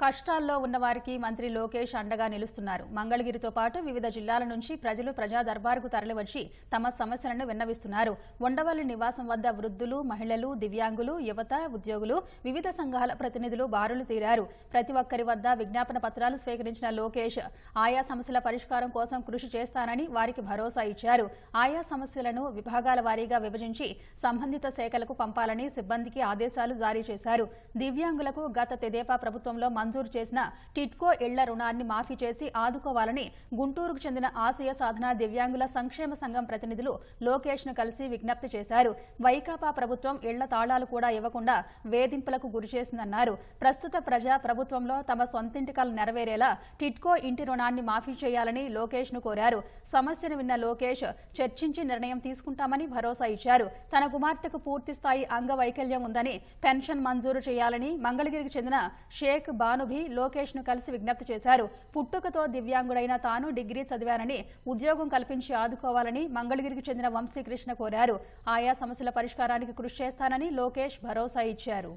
కష్టాల్లో ఉన్నవారికి మంత్రి లోకేష్ అండగా నిలుస్తున్నారు. మంగళగిరితో పాటు వివిధ జిల్లాల నుంచి ప్రజలు ప్రజా దర్బారుకు తరలివచ్చి తమ సమస్యలను విన్నవిస్తున్నారు. ఉండవల్లి నివాసం వద్ద వృద్ధులు, మహిళలు, దివ్యాంగులు, యువత, ఉద్యోగులు, వివిధ సంఘాల ప్రతినిధులు బారులు తీరారు. ప్రతి ఒక్కరి వద్ద విజ్ఞాపన పత్రాలు స్వీకరించిన లోకేష్ ఆయా సమస్యల పరిష్కారం కోసం కృషి చేస్తానని వారికి భరోసా ఇచ్చారు. ఆయా సమస్యలను విభాగాల వారీగా విభజించి సంబంధిత శాఖలకు పంపాలని సిబ్బందికి ఆదేశాలు జారీ చేశారు. దివ్యాంగులకు గత తెదేపా ప్రభుత్వంలో మంజూరు చేసిన టిట్కో ఇళ్ల రుణాన్ని మాఫీ చేసి ఆదుకోవాలని గుంటూరుకు చెందిన ఆశయ సాధన దివ్యాంగుల సంక్షేమ సంఘం ప్రతినిధులు లోకేష్ ను కలిసి విజ్ఞప్తి చేశారు. వైకాపా ప్రభుత్వం ఇళ్ల తాళాలు కూడా ఇవ్వకుండా వేధింపులకు గురిచేసిందన్నారు. ప్రస్తుత ప్రజా ప్రభుత్వంలో తమ సొంతింటి కల నెరవేరేలా టిట్కో ఇంటి రుణాన్ని మాఫీ చేయాలని లోకేష్ ను కోరారు. సమస్యను విన్న లోకేష్ చర్చించి నిర్ణయం తీసుకుంటామని భరోసా ఇచ్చారు. తన కుమార్తెకు పూర్తి స్థాయి అంగవైకల్యం ఉందని పెన్షన్ మంజూరు చేయాలని మంగళగిరికి చెందిన షేక్ బానుభి లోకేష్ ను కలిసి విజ్ఞప్తి చేశారు. పుట్టుకతో దివ్యాంగుడైన తాను డిగ్రీ చదివానని ఉద్యోగం కల్పించి ఆదుకోవాలని మంగళగిరికి చెందిన వంశీకృష్ణ కోరారు. ఆయా సమస్యల పరిష్కారానికి కృషి చేస్తానని లోకేష్ భరోసా ఇచ్చారు.